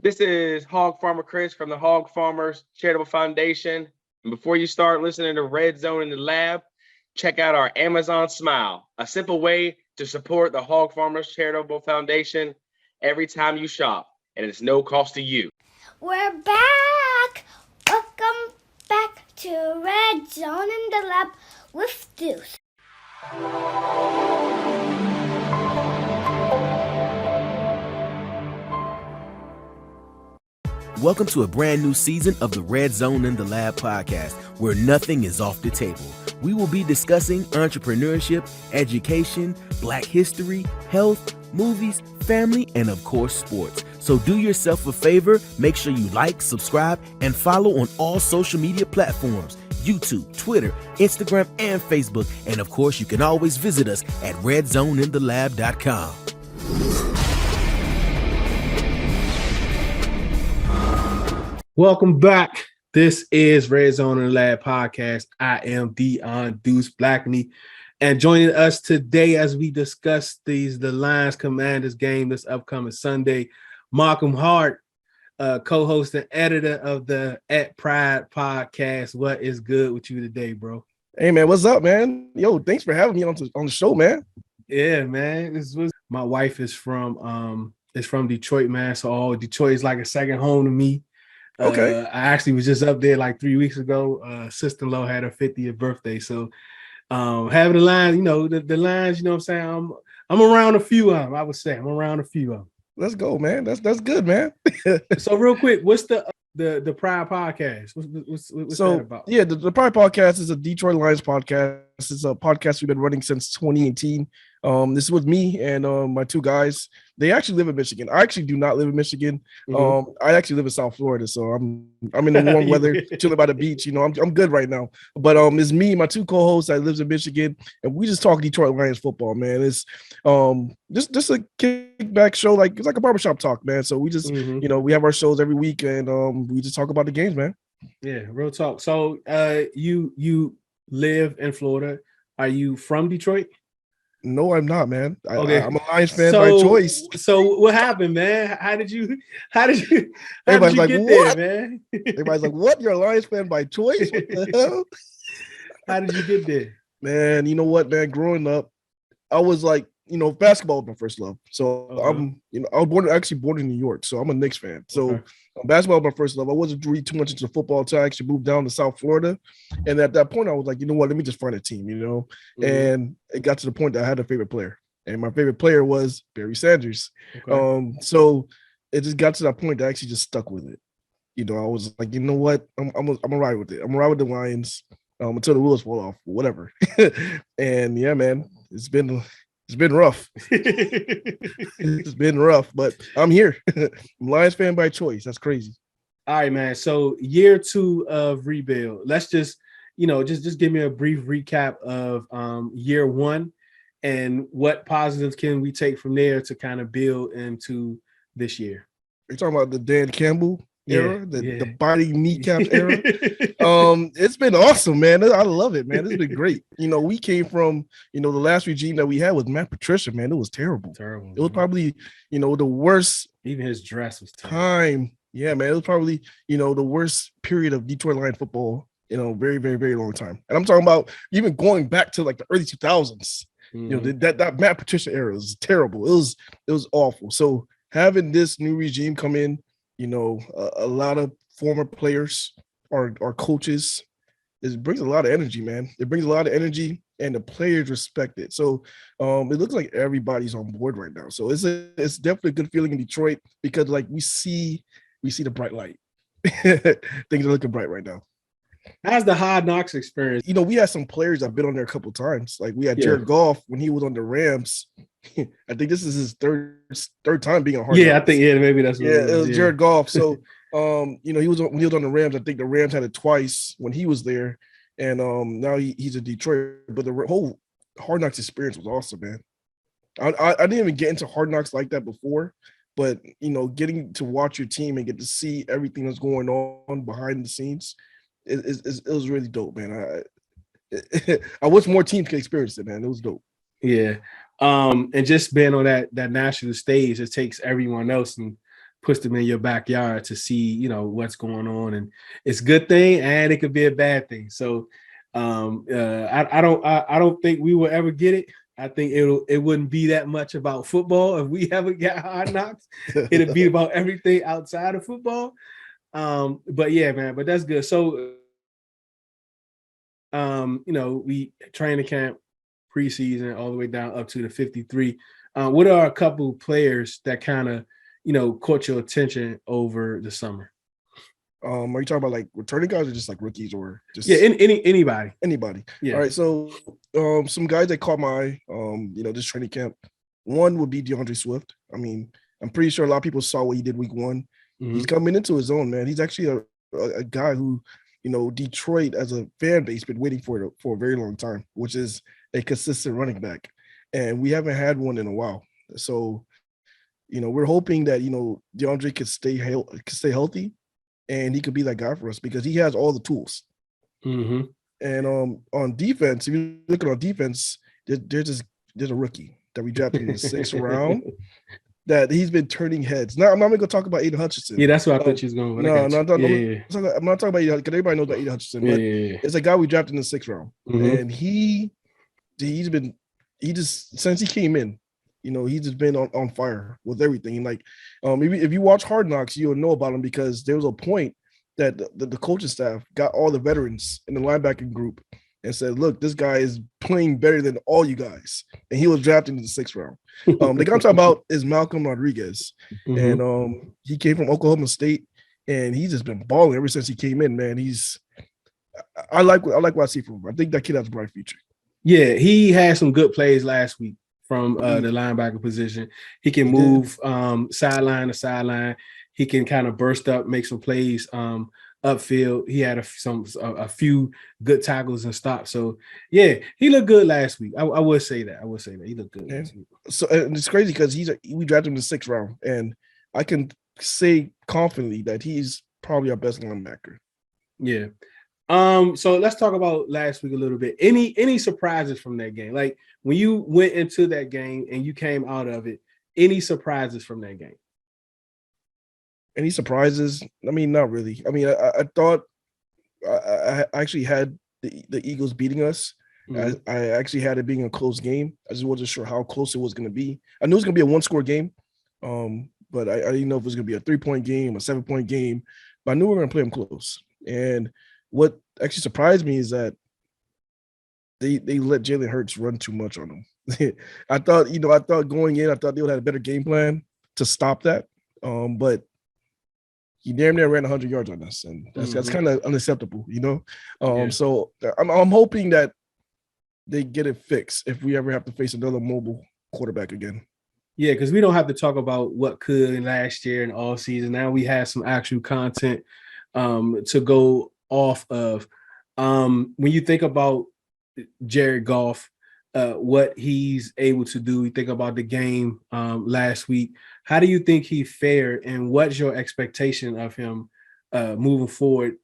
This is Hog Farmer Chris from the Hog Farmers Charitable Foundation. And before you start listening to Red Zone in the Lab, check out our Amazon Smile, a simple way to support the Hog Farmers Charitable Foundation every time you shop, and it's no cost to you. We're back! Welcome back to Red Zone in the Lab with Deuce. Welcome to a brand new season of the Red Zone in the Lab podcast, where nothing is off the table. We will be discussing entrepreneurship, education, Black history, health, movies, family, and of course, sports. So do yourself a favor, make sure you like, subscribe, and follow on all social media platforms, YouTube, Twitter, Instagram, and Facebook. And of course, you can always visit us at redzoneinTheLab.com. Welcome back. This is Red Zone in the Lab podcast. I am Deandre Swift, and joining us today as we discuss the Lions Commanders game this upcoming Sunday, Malcom Hart, co-host and editor of the At Pride podcast. What is good with you today, bro? Hey man, what's up, man? Yo, thanks for having me on the show, man. Yeah, man. My wife is from Detroit, man. So Detroit is like a second home to me. Okay. I actually was just up there like 3 weeks ago. Sister-in-law had her 50th birthday. So having the Lions, the Lions, you know what I'm saying? I'm around a few of them, I would say. I'm around a few of them. Let's go, man. That's good, man. So real quick, what's the Pride podcast? What's that about? Yeah, the Pride podcast is a Detroit Lions podcast. It's a podcast we've been running since 2018. This is with me and my two guys. They actually live in Michigan. I actually do not live in Michigan. Mm-hmm. I actually live in South Florida, so I'm in the warm weather, chilling by the beach. I'm good right now. But it's me, my two co-hosts that lives in Michigan, and we just talk Detroit Lions football, man. It's just a kickback show, it's like a barbershop talk, man. So we just we have our shows every week, and we just talk about the games, man. Yeah, real talk. So you live in Florida. Are you from Detroit? No, I'm not, man. Okay. I'm a Lions fan by choice. So what happened, man? How did you Everybody's like, get what? there, man? Everybody's like, what? You're a Lions fan by choice? What the hell? How did you get there? Man, you know what, man? Growing up, I was like, basketball was my first love. So I was actually born in New York, so I'm a Knicks fan. So basketball was my first love. I wasn't really too much into football until I actually moved down to South Florida. And at that point, I was like, you know what? Let me just find a team, And it got to the point that I had a favorite player. And my favorite player was Barry Sanders. Okay. So it just got to that point that I actually just stuck with it. I was like, you know what? I'm gonna ride with it. I'm gonna ride with the Lions until the wheels fall off, whatever. And yeah, man, it's been rough. It's been rough, but I'm here. I'm a Lions fan by choice. That's crazy. All right, man. So year 2 of rebuild. Let's just give me a brief recap of year 1 and what positives can we take from there to kind of build into this year. You're talking about the Dan Campbell era, the biting kneecaps era. It's been awesome, man. I love it, man. It's been great. We came from the last regime that we had with Matt Patricia, man. It was terrible. It was probably the worst. Even his dress was terrible. Time. Yeah, man. It was probably the worst period of Detroit Lions football very, very, very long time. And I'm talking about even going back to like the early 2000s. That Matt Patricia era was terrible. It was awful. So having this new regime come in, a lot of former players are coaches. It brings a lot of energy, man. It brings a lot of energy, and the players respect it. So it looks like everybody's on board right now. So it's definitely a good feeling in Detroit because we see the bright light. Things are looking bright right now. How's the Hard Knocks experience? We had some players that have been on there a couple of times. Like we had Jared Goff when he was on the Rams. I think this is his third time being on Hard Knocks. I think maybe that's what it was Jared Goff. So when he was on the Rams, I think the Rams had it twice when he was there, and now he's in Detroit. But the whole Hard Knocks experience was awesome, man. I didn't even get into Hard Knocks like that before, but getting to watch your team and get to see everything that's going on behind the scenes, it was really dope, man. I wish more teams could experience it, man. It was dope. Yeah. And just being on that national stage, it takes everyone else and puts them in your backyard to see, what's going on. And it's a good thing and it could be a bad thing. So I don't think we will ever get it. I think it wouldn't be that much about football if we ever got Hard Knocks. It'd be about everything outside of football. But yeah, man, but that's good. So we training camp, preseason, all the way down up to the 53. What are a couple players that kind of caught your attention over the summer? Are you talking about like returning guys or just like rookies or just anybody? Anybody. Yeah. All right. So some guys that caught my eye, this training camp. One would be Deandre Swift. I mean, I'm pretty sure a lot of people saw what he did week one. Mm-hmm. He's coming into his own, man. He's actually a guy who, Detroit as a fan base been waiting for a very long time, which is a consistent running back. And we haven't had one in a while. So, we're hoping that, Deandre could stay healthy and he could be that guy for us because he has all the tools. Mm-hmm. And on defense, if you look at on defense, there's a rookie that we drafted in the 6th round that he's been turning heads. Now, I'm not going to talk about Aiden Hutchinson. Yeah, that's what I thought you was going with. I'm not talking about Aiden because everybody knows about Aiden Hutchinson. But it's a guy we drafted in the 6th round. Mm-hmm. And he just since he came in, he's just been on fire with everything. And like, if you watch Hard Knocks, you'll know about him because there was a point that the coaching staff got all the veterans in the linebacking group and said, look, this guy is playing better than all you guys. And he was drafted in the 6th round. The guy I'm talking about is Malcom Rodriguez. Mm-hmm. And he came from Oklahoma State and he's just been balling ever since he came in, man. I like what I see from him. I think that kid has a bright future. Yeah, he had some good plays last week from the linebacker position. He can move sideline to sideline. He can kind of burst up, make some plays upfield. He had a few good tackles and stops. So yeah, he looked good last week. I would say that. He looked good. Yeah. So and it's crazy because we drafted him in the 6th round, and I can say confidently that he's probably our best linebacker. Yeah. So let's talk about last week a little bit. Any surprises from that game? Like when you went into that game and you came out of it, any surprises from that game? Any surprises? I mean, not really. I mean, I thought I actually had the Eagles beating us. Mm-hmm. I actually had it being a close game. I just wasn't sure how close it was going to be. I knew it was going to be a 1-score game, but I didn't know if it was going to be a 3-point game, a 7-point game. But I knew we were going to play them close. And what actually surprised me is that they let Jalen Hurts run too much on them. I thought going in, I thought they would have a better game plan to stop that. But he damn near ran 100 yards on us, and that's kind of unacceptable, So I'm hoping that they get it fixed if we ever have to face another mobile quarterback again. Yeah, because we don't have to talk about what could last year and all season. Now we have some actual content to go off of. When you think about Jared Goff, what he's able to do, you think about the game last week. How do you think he fared, and what's your expectation of him moving forward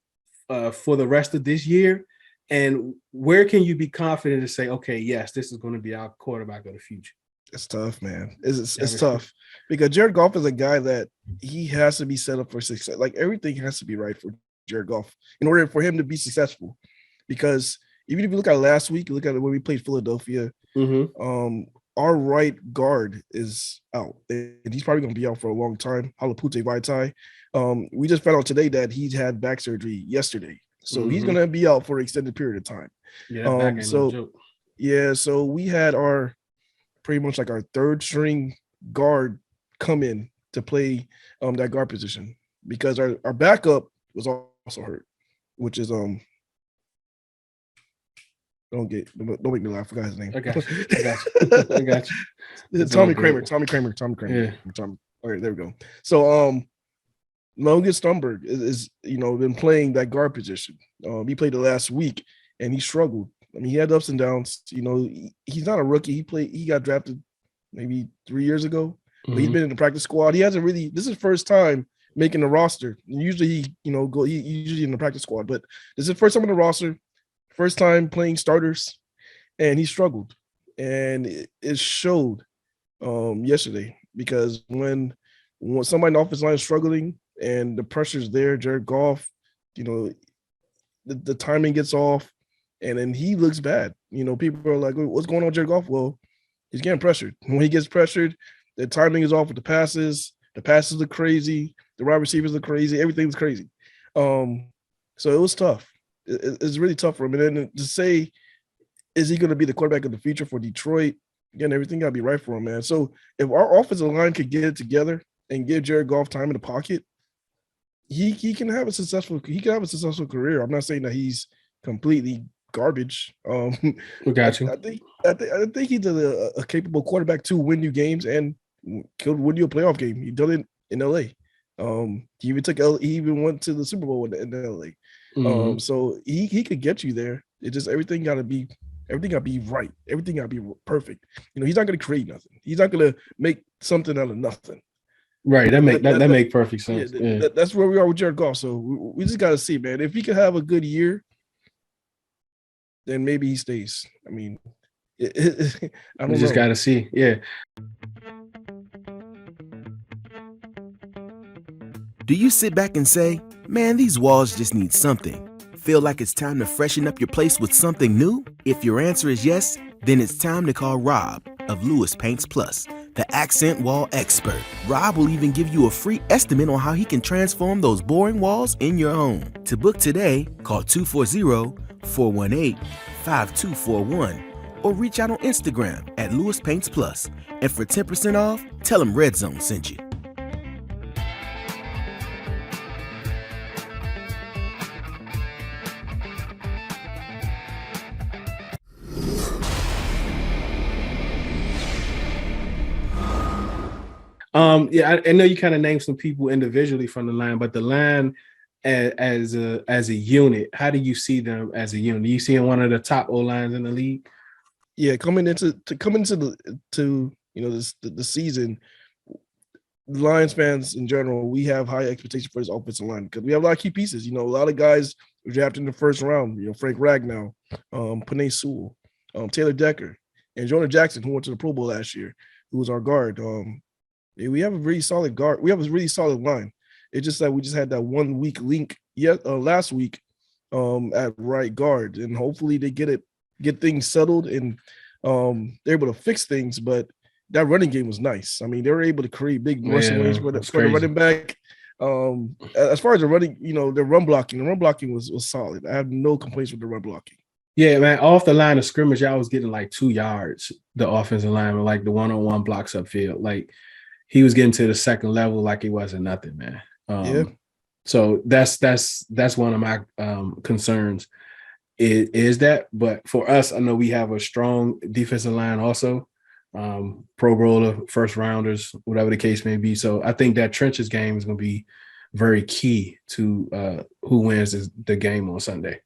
for the rest of this year? And where can you be confident to say, okay, yes, this is going to be our quarterback of the future? It's tough, man. It's tough because Jared Goff is a guy that he has to be set up for success. Like everything has to be right for Jared Goff in order for him to be successful. Because even if you look at last week, you look at it when we played Philadelphia, our right guard is out, and he's probably going to be out for a long time. Halapute Vaitai. We just found out today that he's had back surgery yesterday, so he's going to be out for an extended period of time. Yeah, so we had our pretty much like our third string guard come in to play that guard position because our backup was also hurt, which is don't make me laugh. I forgot his name. I got you. Tommy Kramer. Yeah. All right, there we go. So Logan Stumberg is been playing that guard position. He played the last week and he struggled. I mean, he had ups and downs. He's not a rookie. He got drafted maybe 3 years ago. But he's been in the practice squad. He hasn't really. This is his first time making the he's usually in the practice squad, but this is his first time in the roster. First time playing starters, and he struggled, and it showed yesterday because when when somebody in the offensive line is struggling and the pressure's there, Jared Goff, the timing gets off, and then he looks bad. People are like, what's going on with Jared Goff? Well, he's getting pressured. When he gets pressured, the timing is off with the passes. The passes look crazy. The wide receivers look crazy. Everything's crazy. So it was tough. It's really tough for him. And then to say, is he going to be the quarterback of the future for Detroit? Again, everything got to be right for him, man. So if our offensive line could get it together and give Jared Goff time in the pocket, he can have a successful career. I'm not saying that he's completely garbage. We got you. I think he's a capable quarterback to win you games and could win you a playoff game. He done it in LA. He even went to the Super Bowl in LA. Mm-hmm. So he could get you there. It just everything got to be right. Everything got to be perfect. He's not going to create nothing. He's not going to make something out of nothing. Right. That make perfect sense. Yeah. That's where we are with Jared Goff. So we just got to see, man. If he could have a good year, then maybe he stays. I mean, I don't know. We just got to see. Yeah. Do you sit back and say, man, these walls just need something? Feel like it's time to freshen up your place with something new? If your answer is yes, then it's time to call Rob of Lewis Paints Plus, the accent wall expert. Rob will even give you a free estimate on how he can transform those boring walls in your home. To book today, call 240-418-5241 or reach out on Instagram at Lewis Paints Plus. And for 10% off, tell him Red Zone sent you. Yeah, I know you kind of named some people individually from the line, but the line as a unit, how do you see them as a unit? Do you see them one of the top O-lines in the league? Yeah, coming into the season, Lions fans in general, we have high expectations for this offensive line because we have a lot of key pieces. A lot of guys were drafted in the first round. Frank Ragnow, Penei Sewell, Taylor Decker, and Jonah Jackson, who went to the Pro Bowl last year, who was our guard. We have a really solid guard. We have a really solid line. It's just that we just had that 1 week link last week at right guard, and hopefully they get things settled and they're able to fix things. But that running game was nice. I mean, they were able to create big rushing lanes for the running back. As far as the running, the run blocking was solid. I have no complaints with the run blocking. Yeah, man, off the line of scrimmage, I was getting like 2 yards, the offensive lineman, like the one-on-one blocks upfield. Like he was getting to the second level like it wasn't nothing, man. So that's one of my concerns is that. But for us, I know we have a strong defensive line also, Pro Bowler, first rounders, whatever the case may be. So I think that trenches game is going to be very key to who wins the game on Sunday.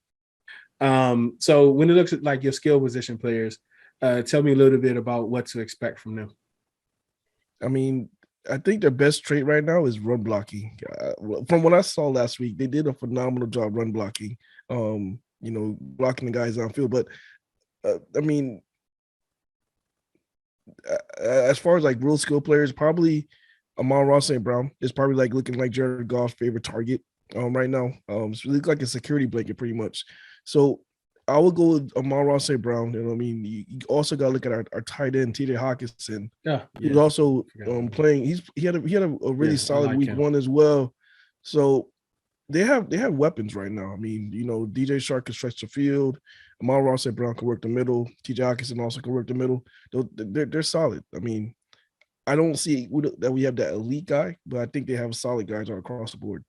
So when it looks at like your skill position players, tell me a little bit about what to expect from them. I mean, I think their best trait right now is run blocking. From what I saw last week, they did a phenomenal job run blocking, blocking the guys downfield. But, I mean, as far as like real skill players, probably Amon-Ra St. Brown is probably like looking like Jared Goff's favorite target right now. It's really like a security blanket pretty much. So I would go with Amon-Ra St. Brown. You also got to look at our tight end, TJ Hawkinson. Who's also playing. He had a really solid week one as well. So they have weapons right now. I mean, DJ Shark can stretch the field. Amon-Ra St. Brown can work the middle. TJ Hawkinson also can work the middle. They're solid. I mean, I don't see that we have that elite guy, but I think they have solid guys all across the board.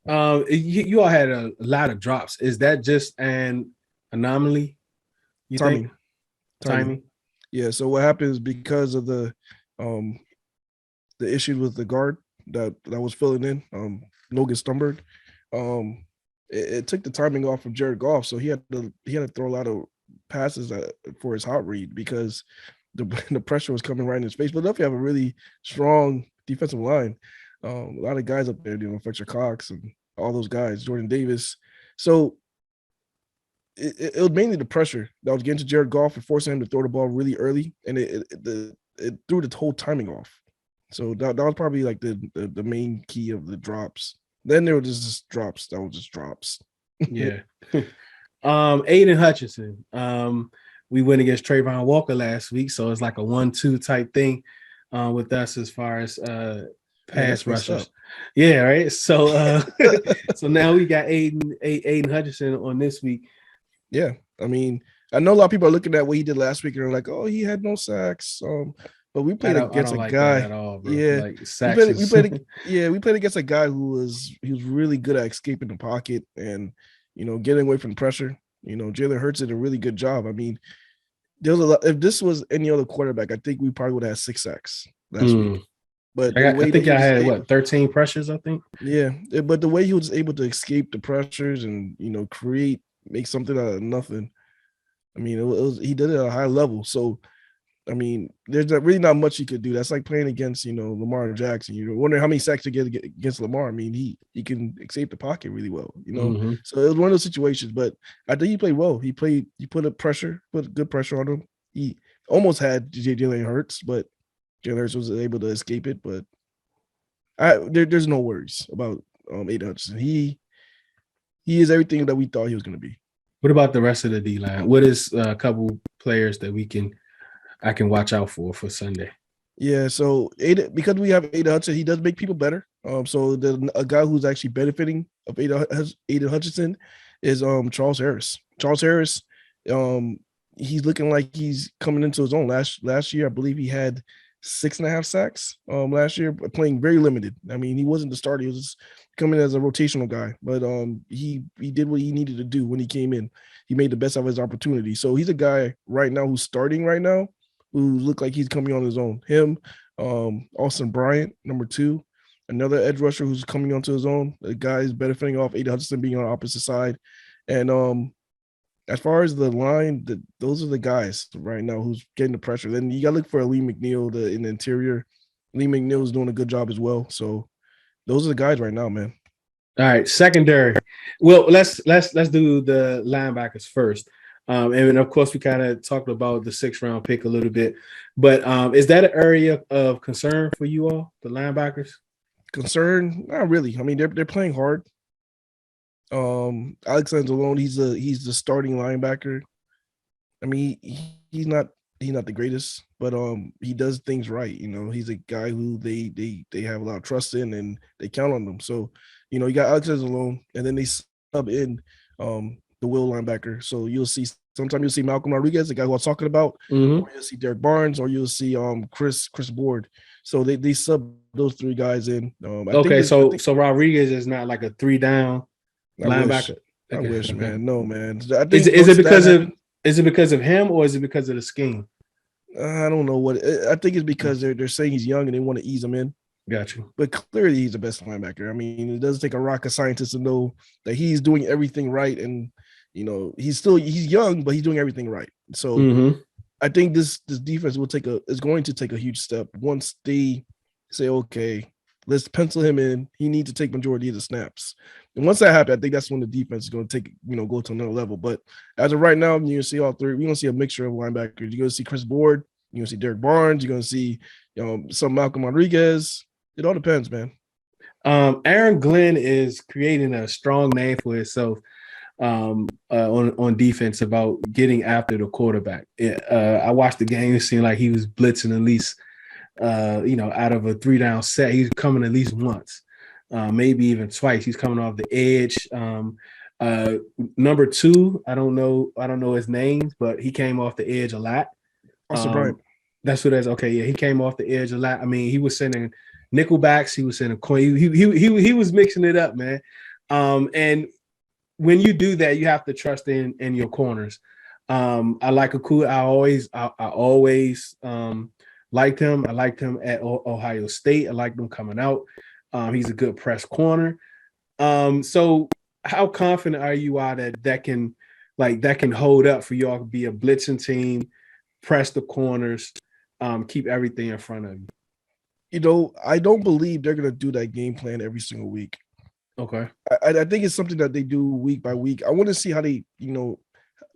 You all had a lot of drops. Is that just an anomaly? Timing. Yeah. So what happens because of the issue with the guard that was filling in, Logan Stumberg, it took the timing off of Jared Goff, so he had to throw a lot of passes for his hot read because the pressure was coming right in his face. But if you have a really strong defensive line, a lot of guys up there, Fletcher Cox and all those guys, Jordan Davis. So it was mainly the pressure that was getting to Jared Goff and forcing him to throw the ball really early, and it threw the whole timing off. So that was probably like the main key of the drops. Then there were just drops. That was just drops. Yeah. Aiden Hutchinson. We went against Trayvon Walker last week, so it's like a 1-2 type thing with us as far as pass rushers. Yeah, right. So so now we got Aiden Hutchinson on this week. Yeah, I mean, I know a lot of people are looking at what he did last week and they're like, "Oh, he had no sacks." But we played against a like guy that at all, bro. Yeah, Like we played against a guy who was really good at escaping the pocket and getting away from pressure. Jalen Hurts did a really good job. I mean, there was a lot. If this was any other quarterback, I think we probably would have had 6 sacks last week. But I think I had 13 pressures, I think. Yeah, but the way he was able to escape the pressures and make something out of nothing. I mean, he did it at a high level. So, I mean, there's really not much he could do. That's like playing against Lamar Jackson. You wonder how many sacks to get against Lamar. I mean, he can escape the pocket really well. So it was one of those situations. But I think he played well. He put good pressure on him. He almost had Jalen Hurts, but Jalen Hurts was able to escape it. But there's no worries about Aiden Hutchinson. He is everything that we thought he was going to be. What about the rest of the D line? What is a couple players that I can watch out for Sunday? Yeah, so because we have Aiden Hutchinson, he does make people better. So a guy who's actually benefiting of Aiden Hutchinson is Charles Harris. Charles Harris, he's looking like he's coming into his own. Last year, I believe he had 6.5 sacks last year, but playing very limited. I mean, he wasn't the starter. He was just coming as a rotational guy, but he did what he needed to do when he came in. He made the best of his opportunity. So he's a guy right now who's starting right now who look like he's coming on his own. Him, Austin Bryant, number 2, another edge rusher who's coming onto his own. The guy is benefiting off Aiden Hutchinson being on the opposite side. And as far as the line, those are the guys right now who's getting the pressure. Then you got to look for Lee McNeil in the interior. Lee McNeil is doing a good job as well. So those are the guys right now, man. All right, secondary. Well, let's do the linebackers first. And of course, we kind of talked about the 6th round pick a little bit, but is that an area of concern for you all, the linebackers? Concern? Not really. I mean, they're playing hard. Alex Anzalone, he's the starting linebacker. I mean, he's not the greatest, but he does things right. He's a guy who they have a lot of trust in and they count on them. So, you got Alex Anzalone, and then they sub in the will linebacker. So sometimes you'll see Malcom Rodriguez, the guy who I was talking about, or you'll see Derek Barnes, or you'll see Chris Board. So they sub those 3 guys in. So Rodriguez is not like a 3-down linebacker. I wish, man. No, man. Is it because of him or is it because of the scheme? I don't know what. I think it's because they're saying he's young and they want to ease him in. Got you. But clearly he's the best linebacker. I mean, it doesn't take a rocket scientist to know that he's doing everything right, and he's young, but he's doing everything right. So I think this defense is going to take a huge step once they say, okay, let's pencil him in. He needs to take majority of the snaps. And once that happens, I think that's when the defense is going to take, go to another level. But as of right now, you're going to see all 3. We're going to see a mixture of linebackers. You're going to see Chris Board. You're going to see Derek Barnes. You're going to see, some Malcom Rodriguez. It all depends, man. Aaron Glenn is creating a strong name for himself on defense about getting after the quarterback. I watched the game. It seemed like he was blitzing at least, out of a 3-down set. He's coming at least once, maybe even twice. He's coming off the edge. Number 2, I don't know his name, but he came off the edge a lot. Austin Bryant. That's what that's okay. Yeah, he came off the edge a lot. I mean, he was sending nickelbacks. He was sending coin. He was mixing it up, man. And when you do that, you have to trust in your corners. I like Akuda. I always liked him. I liked him at Ohio State. I liked him coming out. He's a good press corner. So how confident are you that can hold up for y'all to be a blitzing team, press the corners, keep everything in front of you? I don't believe they're gonna do that game plan every single week. Okay. I think it's something that they do week by week. I want to see how they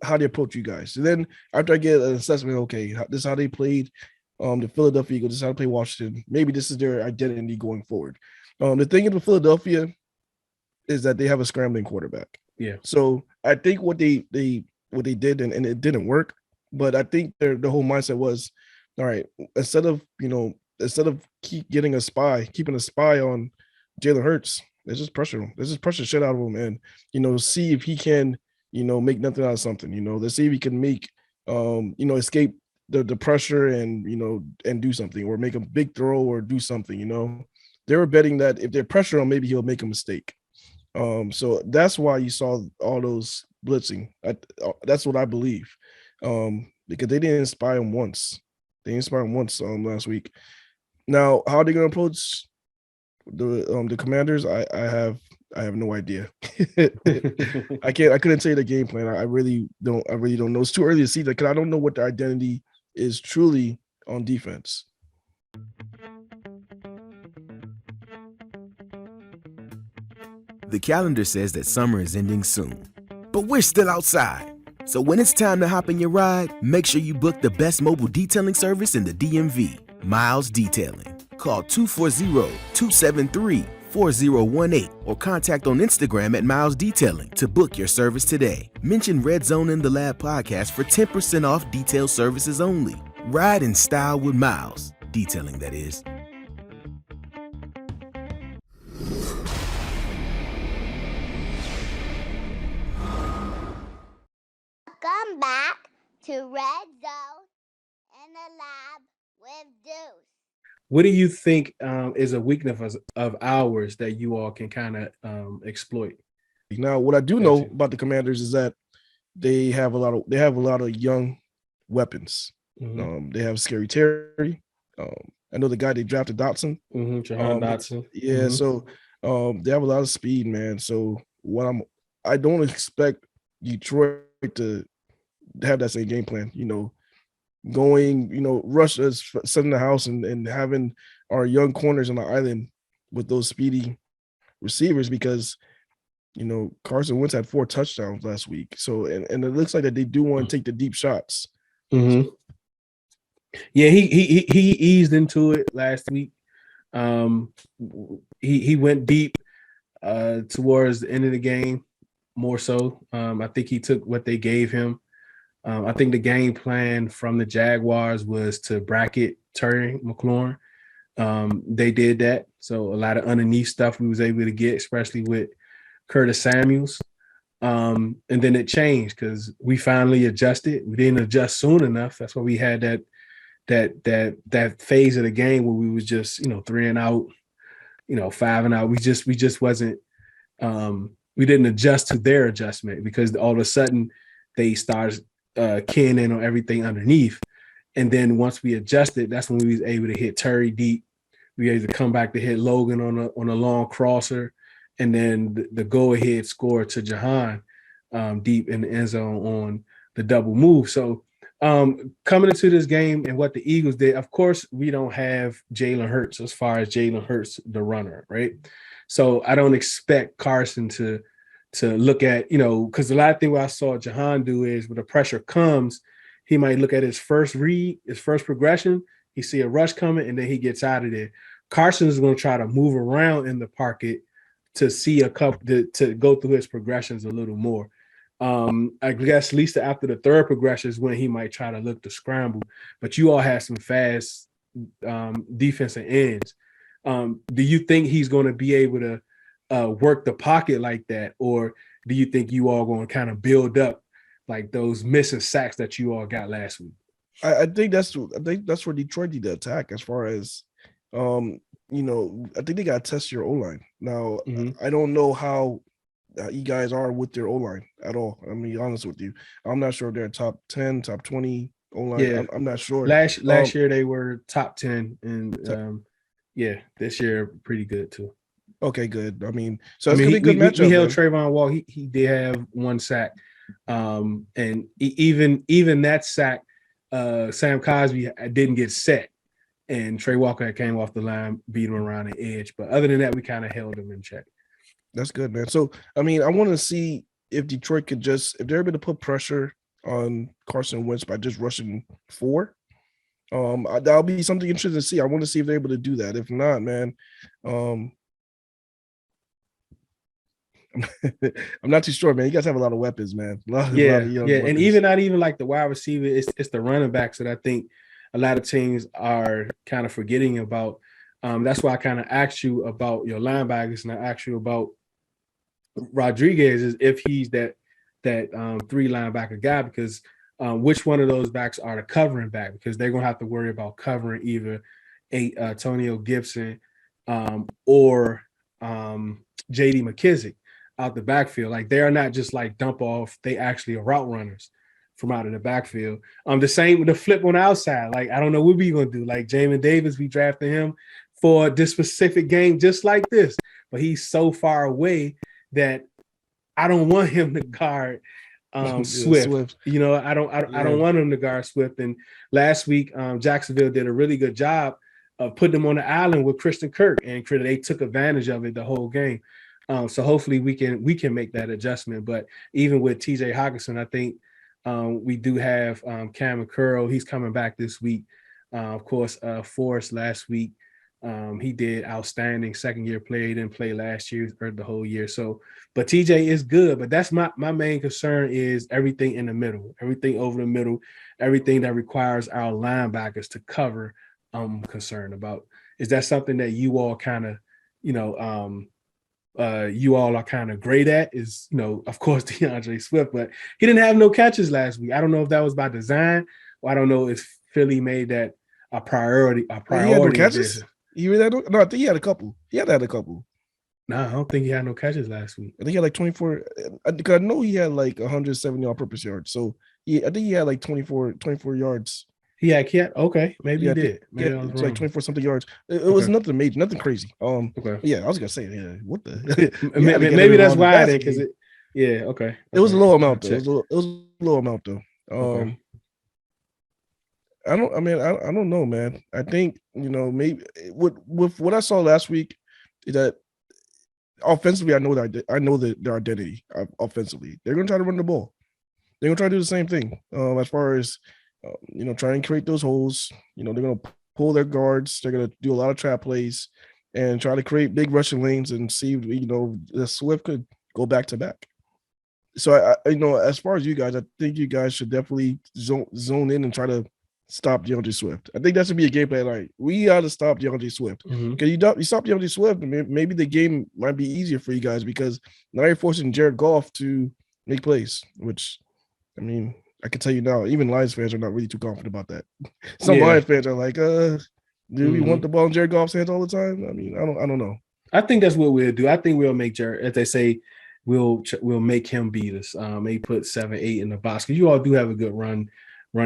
approach you guys. And then after I get an assessment, okay, this is how they played. The Philadelphia Eagles decided to play Washington. Maybe this is their identity going forward. The thing with Philadelphia is that they have a scrambling quarterback. Yeah. So I think what they did, and it didn't work, but I think the whole mindset was, all right, instead of keeping a spy on Jalen Hurts, let's just pressure him. Let's just pressure the shit out of him and, see if he can, make nothing out of something. Let's see if he can make, escape the pressure and, and do something or make a big throw or do something. They were betting that if they pressure him, maybe he'll make a mistake. So that's why you saw all those blitzing. That's what I believe, because they didn't spy him once. They didn't spy him once last week. Now, how are they going to approach the Commanders? I have no idea. I couldn't tell you the game plan. I really don't know. It's too early to see that because I don't know what their identity is truly on defense. The calendar says that summer is ending soon, but we're still outside. So when it's time to hop in your ride, make sure you book the best mobile detailing service in the DMV, Miles Detailing. Call 240-273-4018 or contact on Instagram at Miles Detailing to book your service today. Mention Red Zone in the Lab podcast for 10% off detail services only. Ride in style with Miles Detailing, that is. Welcome back to Red Zone in the Lab with Deuce. What do you think is a weakness of ours that you all can kind of exploit? Now, what I do know about the Commanders is that they have a lot of young weapons. Mm-hmm. They have Scary Terry. I know the guy they drafted, Dotson. Jahan Dotson. Yeah, so they have a lot of speed, man. So I don't expect Detroit to have that same game plan. Going, rush us, setting the house and having our young corners on the island with those speedy receivers because, Carson Wentz had 4 touchdowns last week. So, and it looks like that they do want to take the deep shots. Mm-hmm. Yeah, he eased into it last week. He went deep towards the end of the game more so. I think he took what they gave him. I think the game plan from the Jaguars was to bracket Terry McLaurin. They did that. So a lot of underneath stuff we was able to get, especially with Curtis Samuels. And then it changed because we finally adjusted. We didn't adjust soon enough. That's why we had that phase of the game where we was just, 3 and out, 5 and out. We just wasn't we didn't adjust to their adjustment because all of a sudden they started keying in on everything underneath. And then once we adjusted, that's when we was able to hit Terry deep. We were able to come back to hit Logan on a long crosser. And then the go-ahead score to Jahan deep in the end zone on the double move. So coming into this game and what the Eagles did, of course, we don't have Jalen Hurts as far as Jalen Hurts, the runner, right? So I don't expect Carson to look at, because a lot of things what I saw Jahan do is when the pressure comes, he might look at his first read, his first progression, he see a rush coming, and then he gets out of there. Carson is going to try to move around in the pocket to see a couple to go through his progressions a little more. I guess at least after the third progression is when he might try to look to scramble. But you all have some fast defensive ends. Do you think he's going to be able to work the pocket like that, or do you think you all going to kind of build up like those missing sacks that you all got last week? I think that's where Detroit did the attack as far as I think they got to test your O-line. Now, I don't know how you guys are with their O-line at all. I'm be honest with you. I'm not sure if they're top 10, top 20 O-line. Yeah. I'm not sure. Last year they were top 10, and this year pretty good too. Okay, good. I mean, so it's gonna be a good matchup. We held Trayvon Wall. He did have 1 sack, and even that sack, Sam Cosby didn't get set, and Trey Walker came off the line, beat him around the edge. But other than that, we kind of held him in check. That's good, man. So I mean, I want to see if Detroit if they're able to put pressure on Carson Wentz by just rushing 4. That'll be something interesting to see. I want to see if they're able to do that. If not, man, I'm not too sure, man. You guys have a lot of weapons, man. A lot of young And weapons. even not even like the wide receiver, it's the running backs that I think a lot of teams are kind of forgetting about. That's why I kind of asked you about your linebackers, and I asked you about Rodriguez, is if he's that three linebacker guy, because which one of those backs are the covering back, because they're gonna have to worry about covering either Antonio Gibson or JD McKissick out the backfield. Like, they are not just like dump off, they actually are route runners from out of the backfield. The same with the flip on the outside. Like, I don't know what we gonna do. Like, Jamin Davis, we drafted him for this specific game just like this, but he's so far away that I don't want him to guard Swift. You know, I don't want him to guard Swift. And last week, Jacksonville did a really good job of putting him on the island with Christian Kirk, and they took advantage of it the whole game. So hopefully we can make that adjustment. But even with TJ Hawkinson, I think we do have Cam McCurl. He's coming back this week. Of course, Forrest last week. He did outstanding second-year play. He didn't play last year or the whole year. So, but TJ is good. But that's my main concern is everything in the middle, everything over the middle, everything that requires our linebackers to cover. I'm concerned about. Is that something that you all kind of, you all are kind of great at? Is, of course, Deandre Swift, but he didn't have no catches last week. I don't know if that was by design, or I don't know if Philly made that a priority. He had no catches? You read that? No, I think he had a couple. He had a couple. No, I don't think he had no catches last week. I think he had like 24. I know he had like 170 all-purpose yards. So I think he had like 24 yards. He had okay, maybe he did. Maybe it was like 24 something yards. It was nothing major, nothing crazy. Okay. Yeah, I was gonna say, what the? maybe that's why then, because it. Yeah, okay. It was a low amount though. It was a low amount though. Okay. I don't know, man. I think maybe with what I saw last week is that offensively, I know that their identity offensively. They're gonna try to run the ball. They're gonna try to do the same thing. As far as try and create those holes. They're going to pull their guards. They're going to do a lot of trap plays and try to create big rushing lanes and see, the Swift could go back to back. So, as far as you guys, I think you guys should definitely zone in and try to stop Deandre Swift. I think that should be a game plan. Like, we got to stop Deandre Swift. Because you stop Deandre Swift, maybe the game might be easier for you guys, because now you're forcing Jared Goff to make plays, which, I can tell you now, even Lions fans are not really too confident about that. Some Lions fans are like, do we want the ball in Jared Goff's hands all the time? I don't know. I think that's what we'll do. I think we'll make Jared, as they say, we'll make him beat us. Maybe put 7-8 in the box, because you all do have a good run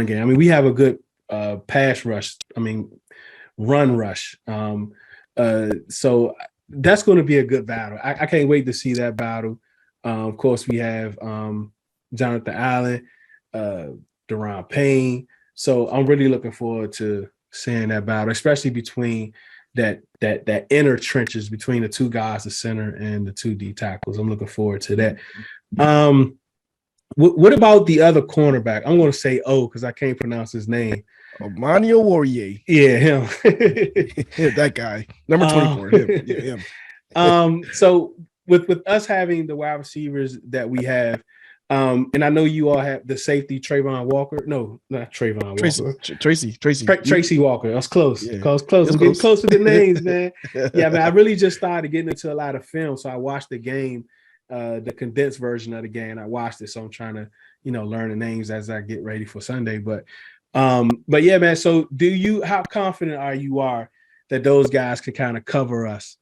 game. We have a good pass rush. Run rush. So that's going to be a good battle. I can't wait to see that battle. Of course, we have Jonathan Allen, Deron Payne. So I'm really looking forward to seeing that battle, especially between that inner trenches between the two guys, the center and the two D tackles. I'm looking forward to that. What about the other cornerback? I'm going to say because I can't pronounce his name. Emmanuel Warrior. Yeah, him. That guy. Number 24. Him. So with us having the wide receivers that we have, and I know you all have the safety Trayvon Walker. No, not Trayvon Walker. Tracy Walker. I was close. Yeah. Close. I'm getting close to the names, man. Yeah, man. I really just started getting into a lot of film, so I watched the game, the condensed version of the game. I watched it, so I'm trying to, learn the names as I get ready for Sunday. But yeah, man. So, how confident are you that those guys can kind of cover us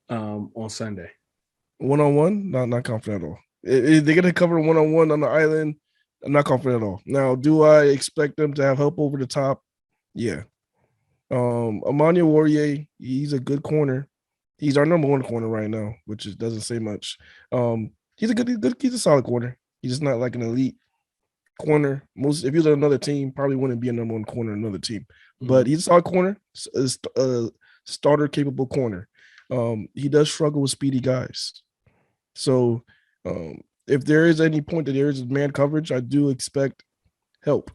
on Sunday? One-on-one, not confident at all. If they're going to cover one-on-one on the island, I'm not confident at all. Now, do I expect them to have help over the top? Yeah. Emmanuel Warrior, he's a good corner. He's our number one corner right now, which doesn't say much. He's a solid corner. He's just not like an elite corner. If he was on another team, probably wouldn't be a number one corner on another team. But he's a solid corner, a starter-capable corner. He does struggle with speedy guys. So, if there is any point that there is man coverage, I do expect help.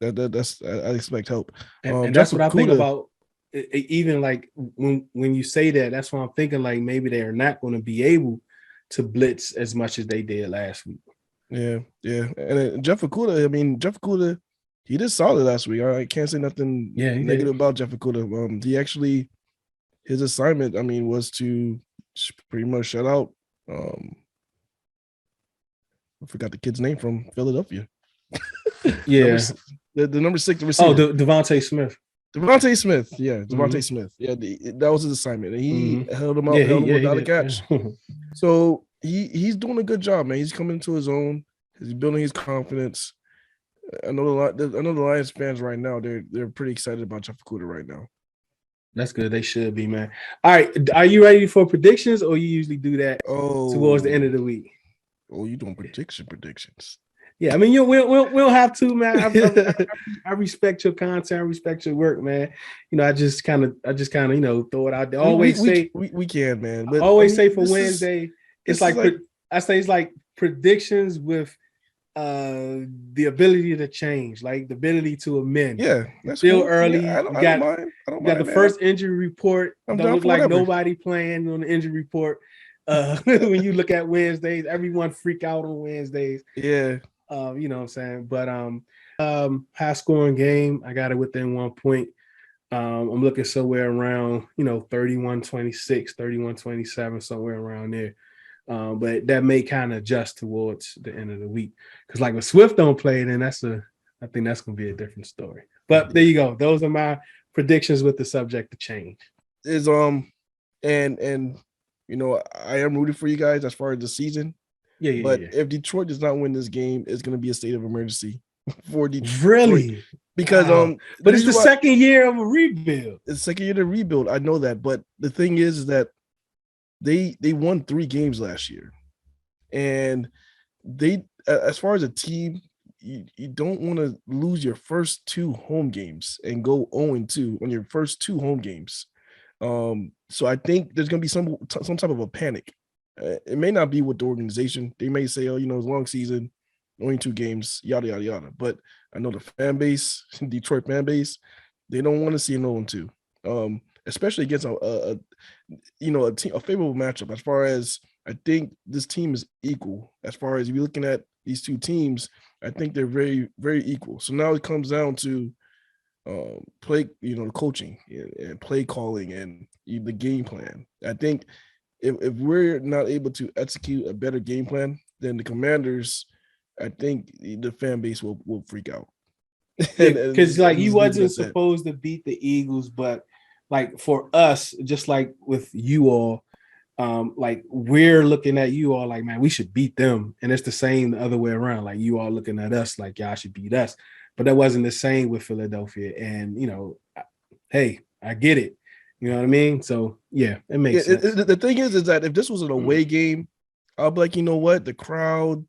That's I expect help. And that's what I think Okudah- about. Even like when you say that, that's what I'm thinking. Like maybe they are not going to be able to blitz as much as they did last week. Yeah. And then Jeff Okudah, I mean, Jeff Okudah, he did solid last week. I can't say nothing negative about Jeff Okudah. He actually, his assignment, I mean, was to pretty much shut out. I forgot the kid's name from Philadelphia. Yeah, the number 6 receiver. Oh, Devontae Smith. Devontae Smith. Yeah, Devontae Smith. Yeah, that was his assignment. And he held him out, held him without a catch. So he's doing a good job, man. He's coming into his own. He's building his confidence. I know the Lions fans right now, they're pretty excited about Jeff Okudah right now. That's good. They should be, man. All right. Are you ready for predictions, or you usually do that towards the end of the week? Oh, you doing predictions? Yeah, I mean, we'll have to, man. I respect your content, I respect your work, man. I just kind of, throw it out there. We can, man. But always say for Wednesday, it's like predictions with the ability to change, like the ability to amend. Yeah, that's still cool. Early. Yeah, I don't mind. You got the first injury report. I'm Don't look like whatever. nobody playing on the injury report. When you look at Wednesdays, everyone freak out on Wednesdays. Yeah. You know what I'm saying? But high scoring game. I got it within 1 point. I'm looking somewhere around, 31-26, 31-27, somewhere around there. But that may kind of adjust towards the end of the week. Because like when Swift don't play, then I think that's gonna be a different story. But there you go. Those are my predictions with the subject to change. Is and I am rooting for you guys as far as the season. But if Detroit does not win this game, it's going to be a state of emergency for Detroit. Really? Because but it's the second year of a rebuild. It's the second year to rebuild. I know that, but the thing is that they won 3 games last year, and they, as far as a team, you don't want to lose your first 2 home games and go 0-2 on your first 2 home games. So I think there's going to be some type of a panic. It may not be with the organization. They may say, it's a long season, only 2 games, yada, yada, yada. But I know the fan base, Detroit fan base, they don't want to see an 0-2, especially against a favorable matchup. As far as I think this team is equal. As far as you're looking at these 2 teams, I think they're very, very equal. So now it comes down to play, the coaching and play calling and the game plan. I think if we're not able to execute a better game plan than the Commanders, I think the fan base will freak out. Because you wasn't supposed to beat the Eagles, but like for us, just like with you all, like we're looking at you all like, man, we should beat them. And it's the same the other way around. Like you all looking at us like y'all should beat us. But that wasn't the same with Philadelphia. And, hey, I get it. You know what I mean? So, yeah, it makes sense. The thing is that if this was an away game, I'll be like, you know what? The crowd,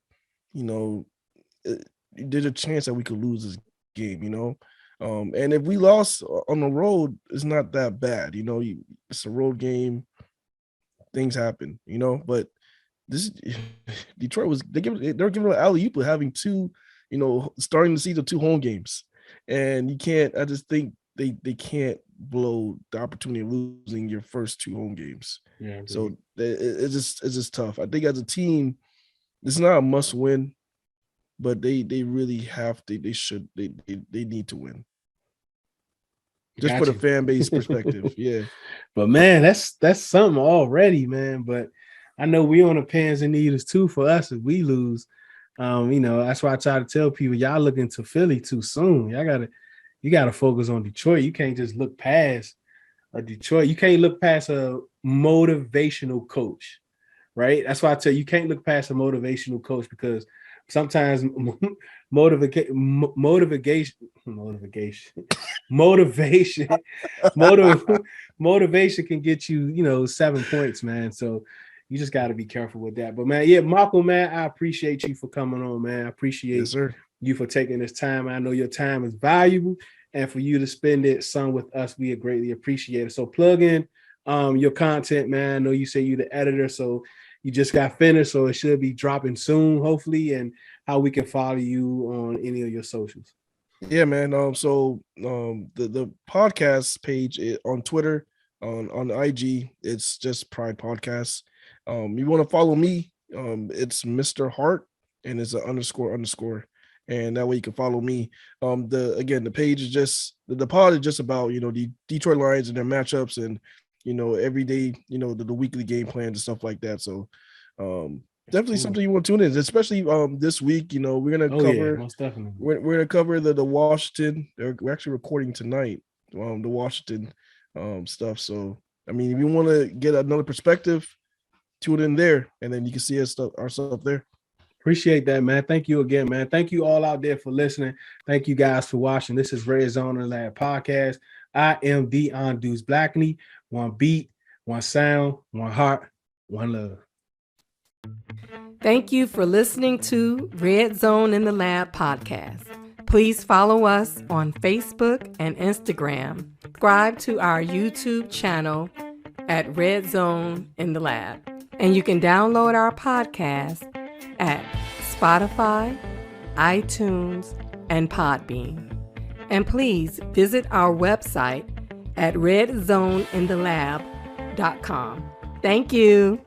there's a chance that we could lose this game, and if we lost on the road, it's not that bad. It's a road game. Things happen, but this Detroit they're giving an alley-oop with having 2, starting the season 2 home games. And I just think they can't blow the opportunity of losing your first 2 home games. Yeah. So it's just tough. I think as a team, it's not a must win, but they really have to. They need to win. Just for the fan base perspective, yeah. But man, that's something already, man. But I know we on the pins and needles too for us if we lose. That's why I try to tell people y'all looking to Philly too soon. You gotta focus on Detroit. You can't just look past a Detroit. You can't look past a motivational coach, right? That's why I tell you can't look past a motivational coach, because sometimes motivation can get you, 7 points, man. So you just got to be careful with that. But man, yeah, Malcom, man, I appreciate you for coming on, man. I appreciate you for taking this time. I know your time is valuable, and for you to spend it some with us, we greatly appreciate it. So plug in your content, man. I know you say you're the editor, so you just got finished, so it should be dropping soon, hopefully, and how we can follow you on any of your socials. Yeah, man. The podcast page on Twitter, on IG, it's just Pride Podcasts. You want to follow me? It's Mr. Hart, and it's an __, and that way you can follow me. The page is just the pod is just about the Detroit Lions and their matchups, and every day the weekly game plans and stuff like that. So definitely something you want to tune in, especially this week. We're gonna cover. Most definitely. We're gonna cover the Washington. We're actually recording tonight. The Washington stuff. So I mean, if you want to get another perspective, tune in there, and then you can see our stuff there. Appreciate that, man. Thank you again, man. Thank you all out there for listening. Thank you guys for watching. This is Red Zone in the Lab podcast. I am Deandre Blackney. One beat, one sound, one heart, one love. Thank you for listening to Red Zone in the Lab podcast. Please follow us on Facebook and Instagram. Subscribe to our YouTube channel at Red Zone in the Lab. And you can download our podcast at Spotify, iTunes, and Podbean. And please visit our website at redzoneinTheLab.com. Thank you.